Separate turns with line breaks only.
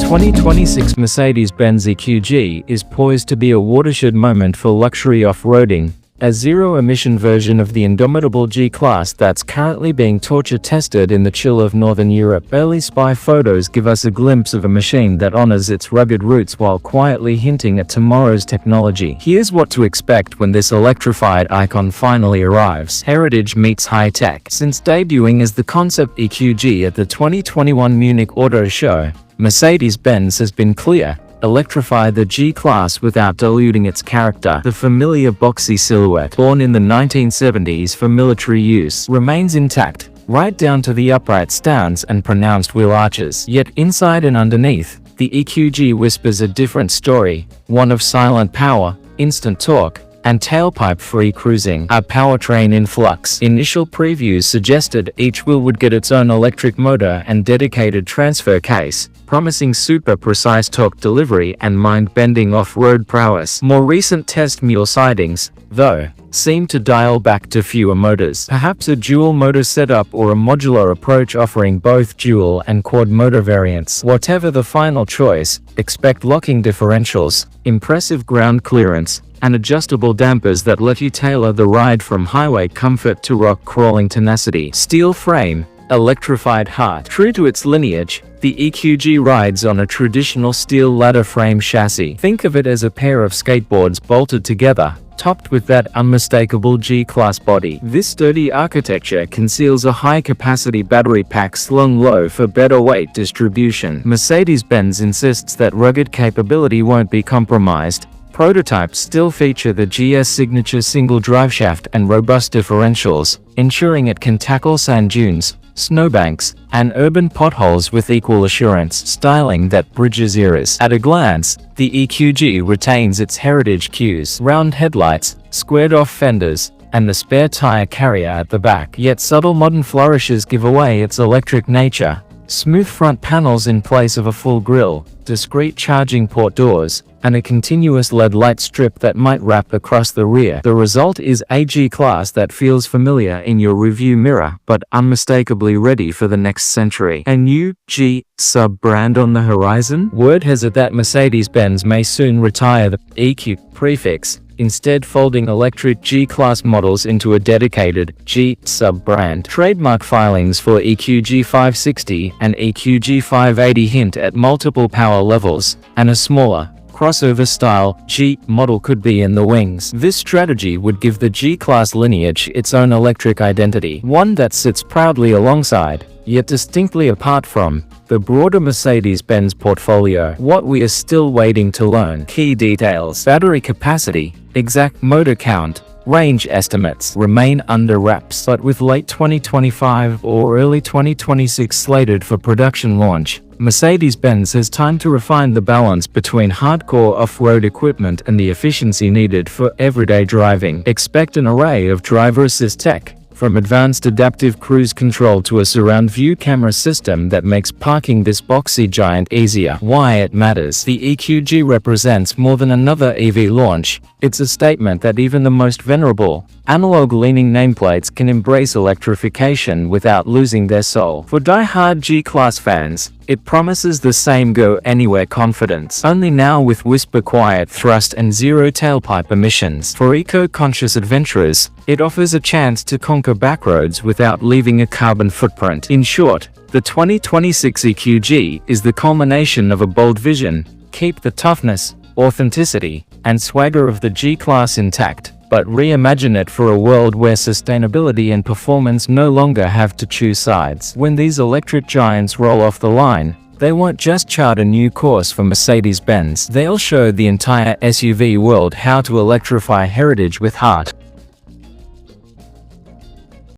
2026 Mercedes-Benz EQG is poised to be a watershed moment for luxury off-roading, a zero-emission version of the indomitable G-Class that's currently being torture-tested in the chill of Northern Europe. Early spy photos give us a glimpse of a machine that honors its rugged roots while quietly hinting at tomorrow's technology. Here's what to expect when this electrified icon finally arrives. Heritage meets high-tech. Since debuting as the concept EQG at the 2021 Munich Auto Show, Mercedes-Benz has been clear: electrify the G-Class without diluting its character. The familiar boxy silhouette, born in the 1970s for military use, remains intact, right down to the upright stance and pronounced wheel arches. Yet inside and underneath, the EQG whispers a different story, one of silent power, instant torque, and tailpipe-free cruising. A powertrain in flux. Initial previews suggested each wheel would get its own electric motor and dedicated transfer case, promising super precise torque delivery and mind-bending off-road prowess. More recent test mule sightings, though, seem to dial back to fewer motors. Perhaps a dual motor setup or a modular approach offering both dual and quad motor variants. Whatever the final choice, expect locking differentials, impressive ground clearance, and adjustable dampers that let you tailor the ride from highway comfort to rock-crawling tenacity. Steel frame, electrified heart. True to its lineage, the EQG rides on a traditional steel ladder frame chassis. Think of it as a pair of skateboards bolted together, topped with that unmistakable G-Class body. This sturdy architecture conceals a high-capacity battery pack slung low for better weight distribution. Mercedes-Benz insists that rugged capability won't be compromised. Prototypes still feature the GS signature single driveshaft and robust differentials, ensuring it can tackle sand dunes, snowbanks, and urban potholes with equal assurance. Styling that bridges eras. At a glance, the EQG retains its heritage cues: round headlights, squared-off fenders, and the spare tire carrier at the back. Yet subtle modern flourishes give away its electric nature. Smooth front panels in place of a full grille, discrete charging port doors, and a continuous LED light strip that might wrap across the rear. The result is a G-Class that feels familiar in your rearview mirror, but unmistakably ready for the next century. A new G sub-brand on the horizon? Word has it that Mercedes-Benz may soon retire the EQ prefix, instead folding electric G-Class models into a dedicated G sub-brand. Trademark filings for EQG 560 and EQG 580 hint at multiple power levels, and a smaller, crossover-style G model could be in the wings. This strategy would give the G-Class lineage its own electric identity, one that sits proudly alongside, yet distinctly apart from, the broader Mercedes-Benz portfolio. What we are still waiting to learn. Key details: battery capacity, exact motor count, range estimates remain under wraps, but with late 2025 or early 2026 slated for production launch, Mercedes-Benz has time to refine the balance between hardcore off-road equipment and the efficiency needed for everyday driving. Expect an array of driver assist tech, from advanced adaptive cruise control to a surround view camera system that makes parking this boxy giant easier. Why it matters. The EQG represents more than another EV launch. It's a statement that even the most venerable, analog-leaning nameplates can embrace electrification without losing their soul. For die-hard G-Class fans, it promises the same go-anywhere confidence, only now with whisper-quiet thrust and zero tailpipe emissions. For eco-conscious adventurers, it offers a chance to conquer backroads without leaving a carbon footprint. In short, the 2026 EQG is the culmination of a bold vision: keep the toughness, authenticity, and swagger of the G-Class intact, but reimagine it for a world where sustainability and performance no longer have to choose sides. When these electric giants roll off the line, they won't just chart a new course for Mercedes-Benz, they'll show the entire SUV world how to electrify heritage with heart.